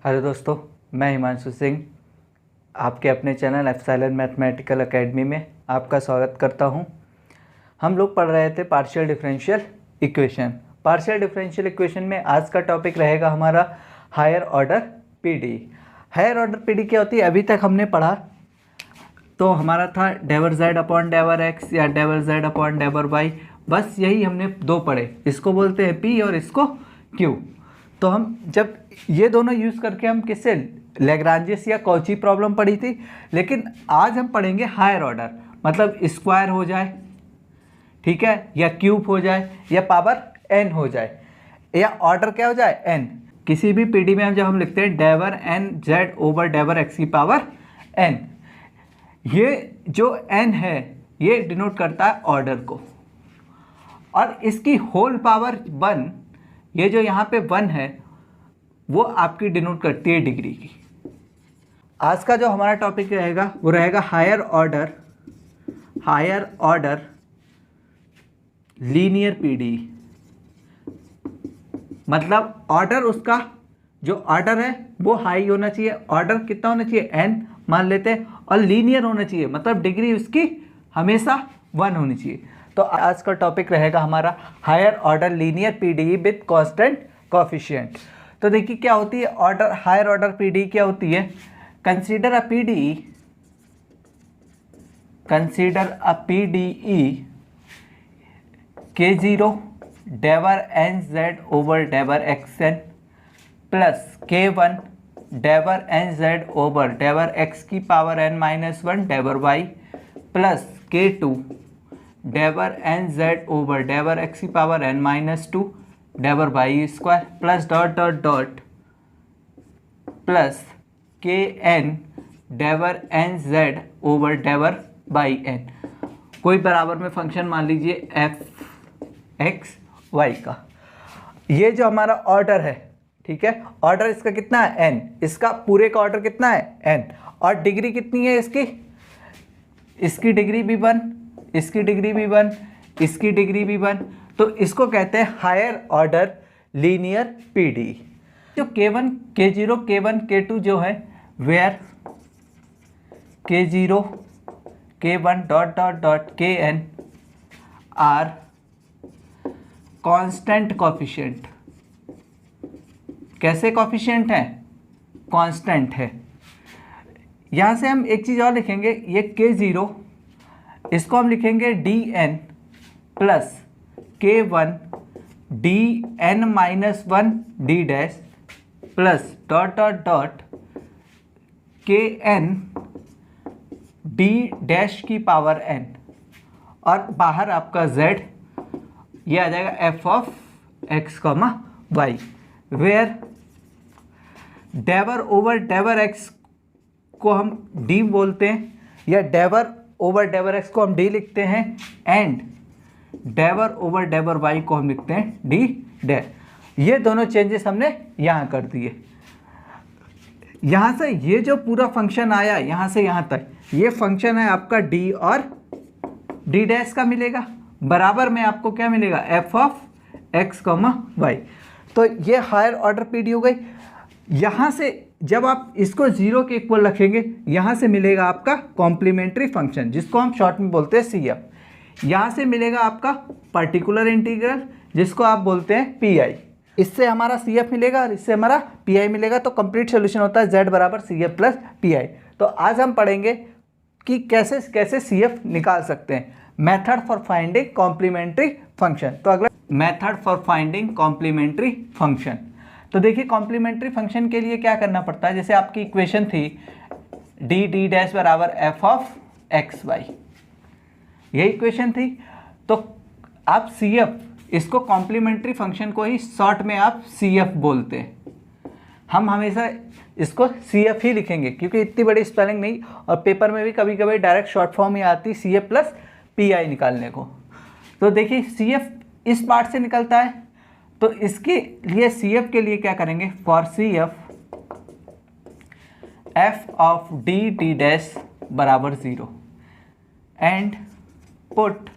Hello दोस्तों, मैं हिमांशु सिंह आपके अपने चैनल एप्सिलॉन मैथमेटिकल एकेडमी में आपका स्वागत करता हूं। हम लोग पढ़ रहे थे partial differential equation. Partial differential equation में आज का टॉपिक रहेगा हमारा higher order PD. Higher order PD क्या होती है? अभी तक हमने पढ़ा तो हमारा था डेवर जेड अपॉन डेवर एक्स या डेवर जेड अपॉन डेवर वाई, बस यही हमने दो पढ़े। इसको बोलते हैं पी और इसको क्यू। तो हम जब ये दोनों यूज़ करके हम किससे लैग्रांजियस या कॉची प्रॉब्लम पढ़ी थी, लेकिन आज हम पढ़ेंगे हायर ऑर्डर, मतलब स्क्वायर हो जाए, ठीक है, या क्यूब हो जाए, या पावर n हो जाए, या ऑर्डर क्या हो जाए n। किसी भी पीडी में जब हम लिखते हैं डेवर n z ओवर डेवर x की पावर n, ये जो n है ये डिनोट करता है ऑर्डर को, और इसकी होल पावर 1, ये जो यहाँ पे 1 है वो आपकी डिनोट करती है डिग्री की। आज का जो हमारा टॉपिक रहेगा वो रहेगा हायर ऑर्डर लीनियर पीडी। मतलब ऑर्डर, उसका जो ऑर्डर है वो हाई होना चाहिए। ऑर्डर कितना होना चाहिए? n मान लेते हैं, और लीनियर होना चाहिए, मतलब डिग्री उसकी हमेशा 1 होनी चाहिए। तो आज का टॉपिक रहेगा हमारा higher order linear PD with constant coefficient. तो देखिए क्या होती है ऑर्डर, हायर ऑर्डर पीडी क्या होती है। कंसीडर अ पीडीई K0 डेवर nz ओवर डेवर xn प्लस K1 डेवर nz ओवर डेवर x की पावर n-1 डेवर y प्लस K2 डेवर nz ओवर डेवर x की पावर n-2 डेवर y square plus dot dot dot plus Kn डेवर nz ओवर डेवर बाई n, कोई बराबर में फंक्शन मान लीजिए f(x, y) का। ये जो हमारा ऑर्डर है, ठीक है, ऑर्डर इसका कितना है n, इसका पूरे का ऑर्डर कितना है n, और डिग्री कितनी है इसकी डिग्री भी 1, इसकी डिग्री भी 1, इसकी डिग्री भी 1। तो इसको कहते हैं हायर ऑर्डर लीनियर पीडी। जो K1 K0 K1 K2 जो है, where K0 K1 dot dot dot Kn are constant coefficient. कैसे कोएफिशिएंट है? कांस्टेंट है। यहाँ से हम एक चीज़ और लिखेंगे, ये K0 इसको हम लिखेंगे dn plus K1 dn-1 d dash plus dot dot dot Kn d dash की पावर n, और बाहर आपका z, ये आ जाएगा f(x, y), वेयर डेवर ओवर डेवर x को हम d बोलते हैं, या डेवर ओवर डेवर x को हम d लिखते हैं, एंड डेवर ओवर डेवर y को हम लिखते हैं d डैश। ये दोनों चेंजेस हमने यहाँ कर दिए। यहाँ से ये जो पूरा फंक्शन आया यहाँ से यहाँ तक, ये फंक्शन है आपका d और d डैश का मिलेगा, बराबर में आपको क्या मिलेगा f(x, y). तो ये हायर ऑर्डर पीडी हो गई। यहाँ से जब आप इसको 0 के इक्वल रखेंगे, यहाँ से मिलेगा आपका कॉम्प्लीमेंट्री फंक्शन, जिसको हम शॉर्ट में बोलते हैं CF। यहाँ से मिलेगा आपका पर्टिकुलर इंटीग्रल, जिसको आप बोलते हैं PI। इससे हमारा CF मिलेगा और इससे हमारा PI मिलेगा, तो कंप्लीट सोल्यूशन होता है Z बराबर CF प्लस PI। तो आज हम पढ़ेंगे कि कैसे कैसे CF निकाल सकते हैं, method for finding complementary function. तो अगला method for finding complementary function. तो देखिए कॉम्प्लीमेंट्री फंक्शन के लिए क्या करना पड़ता है। जैसे आपकी इक्वेशन थी d डैश बराबर f(x, y), यही इक्वेशन थी। तो आप CF, इसको कॉम्प्लीमेंट्री फंक्शन को ही शॉर्ट में आप CF बोलते हैं। हम हमेशा इसको CF ही लिखेंगे, क्योंकि इतनी बड़ी स्पेलिंग नहीं, और पेपर में भी कभी कभी डायरेक्ट शॉर्ट फॉर्म ही आती CF प्लस PI निकालने को। तो देखिए CF इस पार्ट से निकलता है, तो इसके लिए CF के लिए क्या करेंगे, for CF f of d dash बराबर 0 and put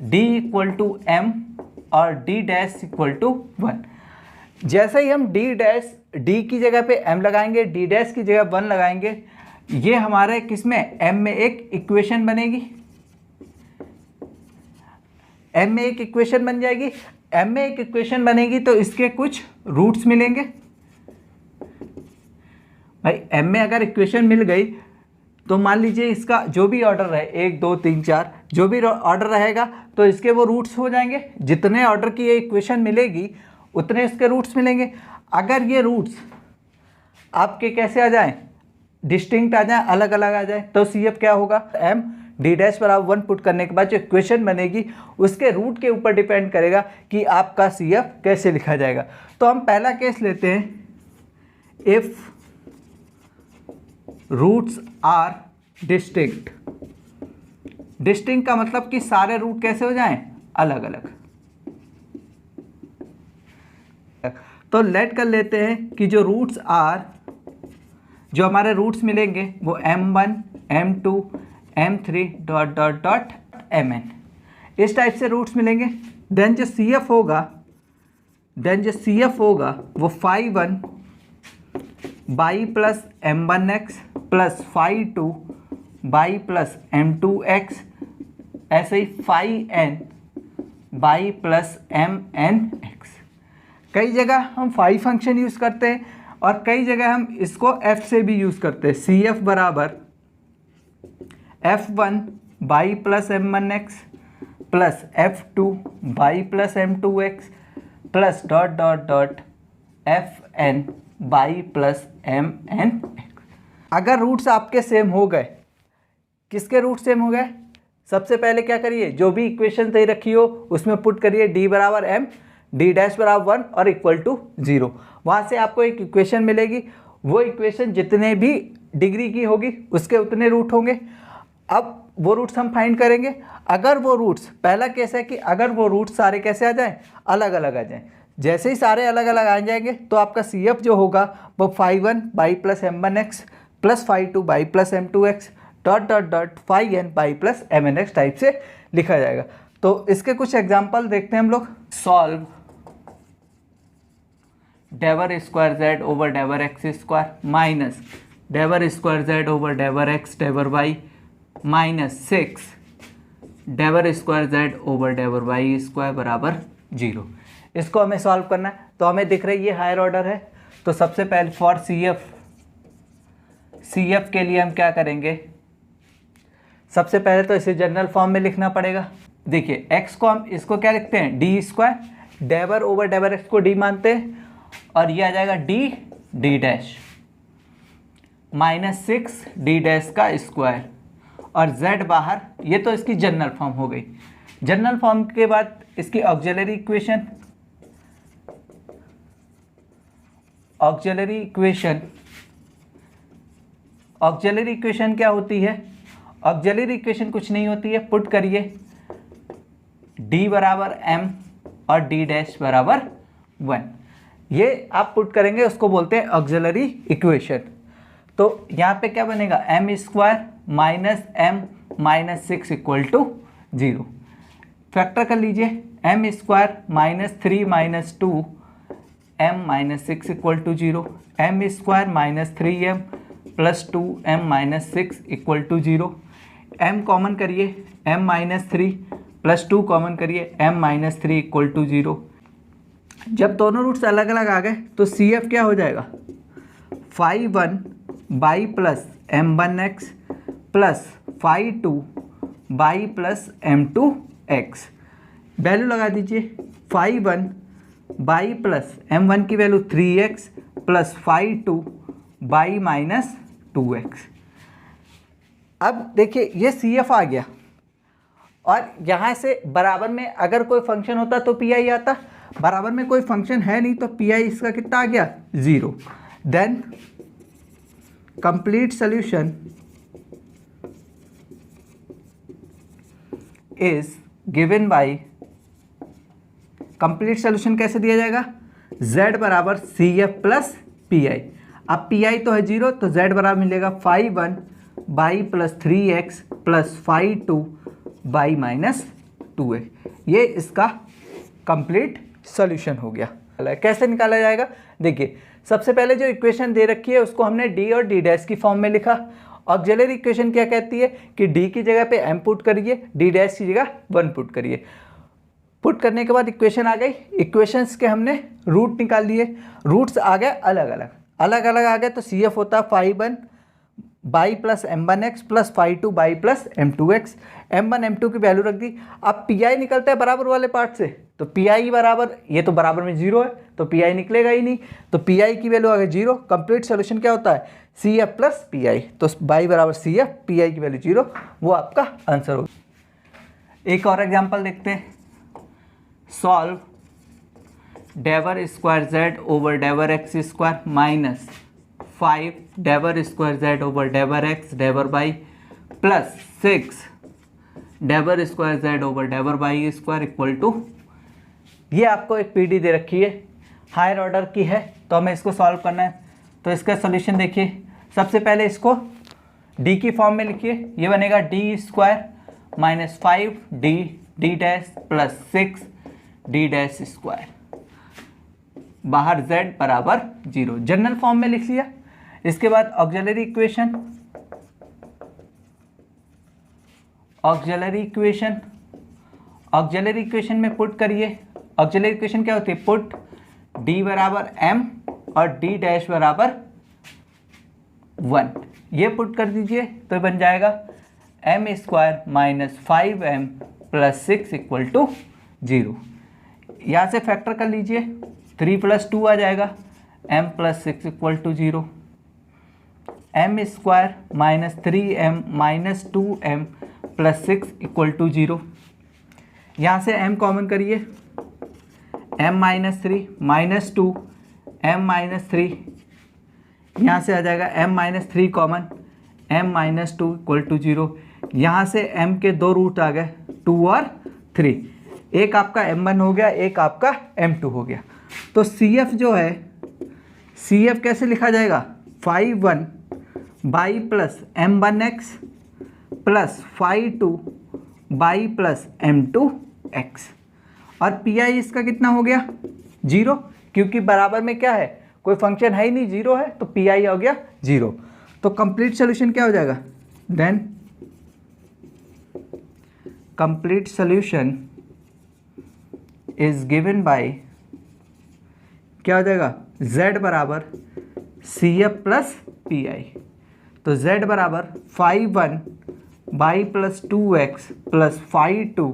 d equal to m और d डैश इक्वल टू 1। जैसे ही हम d डैश डी की जगह पे m लगाएंगे, डी डैश की जगह 1 लगाएंगे, ये हमारे किस में m में एक इक्वेशन बनेगी, m में एक इक्वेशन बन जाएगी। m में एक इक्वेशन बनेगी तो इसके कुछ रूट्स मिलेंगे। भाई m में अगर इक्वेशन मिल गई तो मान लीजिए इसका जो भी ऑर्डर रहे 1 2 3 4 जो भी ऑर्डर रहेगा तो इसके वो रूट्स हो जाएंगे। जितने ऑर्डर की ये इक्वेशन मिलेगी उतने इसके रूट्स मिलेंगे। अगर ये रूट्स आपके कैसे आ जाएं, डिस्टिंक्ट आ जाएं, अलग अलग आ जाए, तो सी एफ क्या होगा, m डी डैश बराबर 1 पुट करने के बाद जो इक्वेशन बनेगी उसके रूट के ऊपर डिपेंड करेगा कि आपका सी एफ कैसे लिखा जाएगा। तो हम पहला केस लेते हैं, if roots are distinct. Distinct का मतलब कि सारे रूट कैसे हो जाएं, अलग अलग। तो लेट कर लेते हैं कि जो रूट्स आर, जो हमारे रूट्स मिलेंगे वो m1 m2 m3 dot dot dot mn, इस टाइप से रूट्स मिलेंगे। देन जो CF होगा वो phi1 y plus m1x plus phi2 y plus m2x, ऐसे ही phi n by plus mnx। कई जगह हम फाई फंक्शन यूज़ करते हैं और कई जगह हम इसको f से भी यूज़ करते हैं। CF बराबर f1 by plus m1x plus f2 by plus m2x plus dot dot dot fn by plus mnx। अगर रूट्स आपके सेम हो गए, किसके रूट सेम हो गए, सबसे पहले क्या करिए, जो भी इक्वेशन दे रखी हो उसमें पुट करिए d बराबर m, डी डैश बराबर 1 और इक्वल टू 0। वहाँ से आपको एक इक्वेशन मिलेगी। वो इक्वेशन जितने भी डिग्री की होगी उसके उतने रूट होंगे। अब वो रूट्स हम फाइंड करेंगे। अगर वो रूट्स, पहला केस है कि अगर वो रूट्स सारे कैसे आ जाएं, अलग अलग आ जाएं। जैसे ही सारे अलग अलग आ जाएंगे तो आपका CF जो होगा वो phi1 y plus m1x plus phi2 y plus m2x dot dot dot phi n by plus mnx type से लिखा जाएगा। तो इसके कुछ एग्जाम्पल देखते हैं हम लोग। सॉल्व डेवर स्क्वायर जेड ओवर डेवर एक्स स्क्वायर माइनस डेवर स्क्वायर जेड ओवर डेवर एक्स डेवर वाई माइनस 6 डेवर स्क्वायर जेड ओवर डेवर वाई स्क्वायर बराबर 0। इसको हमें सॉल्व करना है। तो हमें दिख रहा है ये हायर ऑर्डर है। तो सबसे पहले फॉर CF के लिए हम क्या करेंगे, सबसे पहले तो इसे जनरल फॉर्म में लिखना पड़ेगा। देखिए x को हम इसको क्या लिखते हैं, डी स्क्वायर, डेवर ओवर डेवर एक्स को d मानते हैं और ये आ जाएगा D dash minus 6 D dash का स्क्वायर और z बाहर। ये तो इसकी जनरल फॉर्म हो गई। जनरल फॉर्म के बाद इसकी ऑक्सिलरी इक्वेशन, ऑक्सिलरी इक्वेशन क्या होती है, ऑक्सिलरी इक्वेशन कुछ नहीं होती है, पुट करिए d बराबर m और d डैश बराबर 1। ये आप पुट करेंगे, उसको बोलते हैं ऑक्सिलरी इक्वेशन। तो यहाँ पे क्या बनेगा, m square minus m minus 6 equal to 0। Factor कर लीजिए, m square minus 3 minus 2 m minus 6 equal to 0, m square minus 3m plus 2m minus 6 equal to 0। m common करिए, m माइनस 3 प्लस 2 कॉमन करिए, m minus 3 equal to 0। जब दोनों roots अलग अलग आ गए तो CF क्या हो जाएगा, phi1 y plus m1x plus phi2 y plus m2x। Value लगा दीजिए, phi1 बाई प्लस m1 की value 3x plus phi2 by minus 2x। अब देखिए ये CF आ गया और यहाँ से बराबर में अगर कोई फंक्शन होता तो PI आता, बराबर में कोई फंक्शन है नहीं तो PI इसका कितना आ गया, 0। Then complete solution is given by, complete solution कैसे दिया जाएगा, z बराबर CF प्लस PI। अब PI तो है 0 तो z बराबर मिलेगा phi1 y plus 3x plus phi2 by minus 2x। ये इसका कंप्लीट सॉल्यूशन हो गया। कैसे निकाला जाएगा, देखिए सबसे पहले जो इक्वेशन दे रखी है उसको हमने डी और डी डैश की फॉर्म में लिखा। ऑक्सिलरी इक्वेशन क्या कहती है कि डी की जगह पे m पुट करिए, डी डैश की जगह 1 पुट करिए। पुट करने के बाद इक्वेशन आ गई, इक्वेशंस के हमने रूट निकाल लिए, रूट्स आ गए अलग अलग आ गए। तो CF होता है phi1 y plus m1x plus phi2 y plus m2x। m1 m2 की वैल्यू रख दी। अब PI निकलता है बराबर वाले पार्ट से, तो PI बराबर, ये तो बराबर में 0 है तो PI निकलेगा ही नहीं, तो PI की वैल्यू आ गई 0। कंप्लीट सोल्यूशन क्या होता है CF प्लस PI, तो बाई बराबर CF, PI की वैल्यू 0, वो आपका आंसर होगा। एक और एग्जाम्पल देखते हैं। सॉल्व डेवर स्क्वायर जेड ओवर डेवर एक्स स्क्वायर माइनस 5 डेवर स्क्वायर जेड ओवर डेवर एक्स डेवर बाई प्लस 6 डेवर स्क्वायर जेड ओवर डेवर बाई स्क्वायर इक्वल टू, ये आपको एक PD दे रखी है, हायर ऑर्डर की है, तो हमें इसको सॉल्व करना है। तो इसका सॉल्यूशन देखिए, सबसे पहले इसको D की फॉर्म में लिखिए, ये बनेगा D square minus 5 D dash plus 6 D dash square, बाहर z बराबर 0, जनरल फॉर्म में लिख लिया। इसके बाद ऑक्सिलरी इक्वेशन, ऑक्सिलरी इक्वेशन में पुट करिए। ऑक्सिलरी इक्वेशन क्या होती है, पुट d बराबर m और d डैश बराबर 1, ये पुट कर दीजिए तो बन जाएगा m square minus 5m plus 6 equal to 0। यहाँ से फैक्टर कर लीजिए, 3 + 2 आ जाएगा, m plus 6 equal to 0, m square minus 3m minus 2m plus 6 equal to 0। यहाँ से m कॉमन करिए, m minus 3 minus 2 m minus 3, यहाँ से आ जाएगा m minus 3 common, m minus 2 equal to 0। यहाँ से m के 2 रूट आ गए, 2 और 3, एक आपका m1 हो गया, एक आपका m2 हो गया। तो CF जो है, CF कैसे लिखा जाएगा, phi1 y plus m1x plus phi2 y plus m2x, और PI इसका कितना हो गया 0, क्योंकि बराबर में क्या है, कोई फंक्शन है ही नहीं, 0 है, तो PI हो गया 0। तो कंप्लीट सोल्यूशन क्या हो जाएगा, then complete solution is given by, क्या हो जाएगा, z बराबर CF प्लस PI। तो z बराबर phi1 y plus 2x plus phi2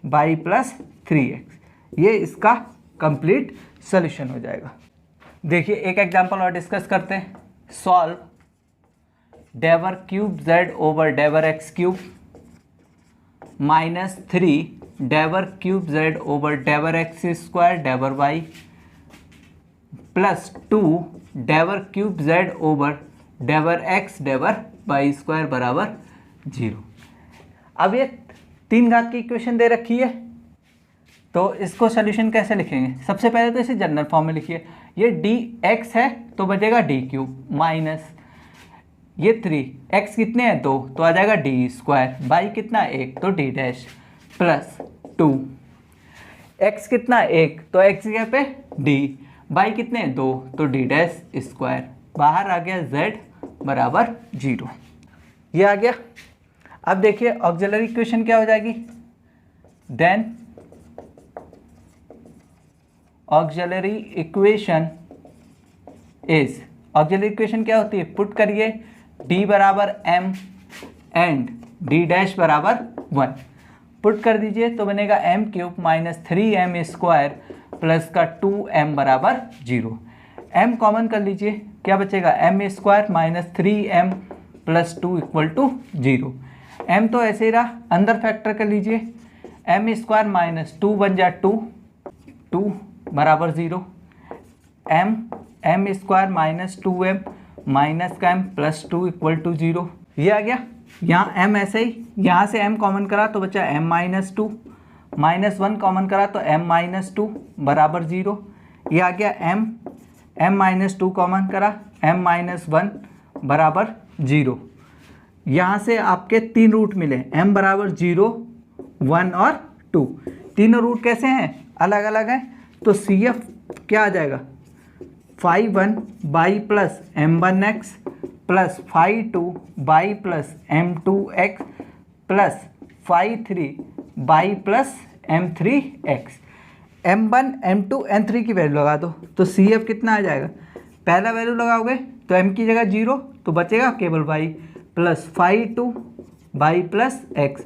y plus 3x, ये इसका कंप्लीट सॉल्यूशन हो जाएगा। देखिए एक एग्जांपल और डिस्कस करते हैं। सॉल्व डेवर क्यूब z ओवर डेवर एक्स क्यूब माइनस 3 डेवर क्यूब z ओवर डेवर एक्स स्क्वायर डेवर वाई प्लस 2 डेवर क्यूब z ओवर डेवर एक्स डेवर वाई स्क्वायर बराबर 0। अब ये 3 घात की इक्वेशन दे रखी है, तो इसको सोल्यूशन कैसे लिखेंगे, सबसे पहले तो इसे जनरल फॉर्म में लिखिए। ये dx है तो बचेगा d क्यूब माइनस ये 3, x कितने हैं 2, तो आ जाएगा डी स्क्वायर, बाई कितना 1 तो d डैश प्लस 2, x कितना 1 तो x की जगह पे d, बाई कितने 2 तो d डैश स्क्वायर, बाहर आ गया z बराबर 0, ये आ गया। अब देखिए ऑक्सिलरी इक्वेशन क्या हो जाएगी, then auxiliary equation is, auxiliary equation क्या होती है, पुट करिए d बराबर m एंड d डैश बराबर 1, पुट कर दीजिए तो बनेगा m cube minus 3m square plus का 2m बराबर 0। m कॉमन कर लीजिए, क्या बचेगा m square minus 3m plus 2 equal to 0। m तो ऐसे ही रहा, अंदर फैक्टर कर लीजिए, m स्क्वायर माइनस 2 बन जा 2 बराबर 0, m square minus 2m minus का m प्लस 2 इक्वल टू 0, ये आ गया। यहाँ m ऐसे ही, यहाँ से m कॉमन करा तो बचा m माइनस 2, माइनस 1 कॉमन करा तो m माइनस 2 बराबर 0, ये आ गया m माइनस 2 कॉमन करा m माइनस 1 बराबर 0। यहाँ से आपके 3 रूट मिले, m बराबर 0, 1 और 2, तीनों रूट कैसे हैं, अलग अलग हैं, तो CF क्या आ जाएगा, phi one y plus m1x plus phi two y plus m2x plus phi three y plus m3x। m1 m2 m3 की वैल्यू लगा दो तो CF कितना आ जाएगा, पहला वैल्यू लगाओगे तो m की जगह 0 तो बचेगा केवल y plus phi two y plus x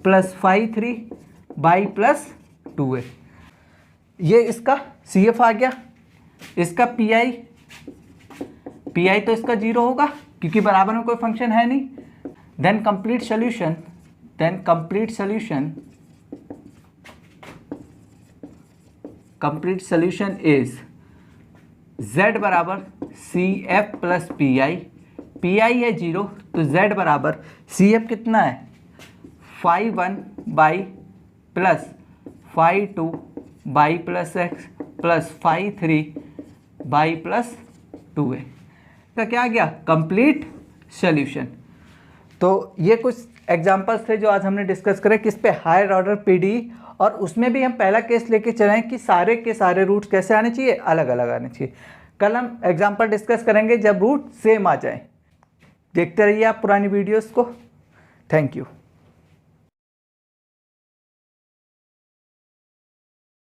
plus phi three y plus 2a। ये इसका CF आ गया। इसका PI तो इसका 0 होगा क्योंकि बराबर में कोई फंक्शन है नहीं। Then complete solution is z बराबर CF प्लस PI है 0 तो z बराबर CF कितना है, phi one y plus phi two y plus x plus phi three y plus 2a का क्या आ गया, कंप्लीट सॉल्यूशन। तो ये कुछ एग्जांपल्स थे जो आज हमने डिस्कस करे किस पे, हायर ऑर्डर पीडीई, और उसमें भी हम पहला केस लेके चले कि सारे के सारे रूट्स कैसे आने चाहिए, अलग अलग आने चाहिए। कल हम एग्जांपल डिस्कस करेंगे जब रूट सेम आ जाए। देखते रहिए आप पुरानी वीडियोस को। Thank you.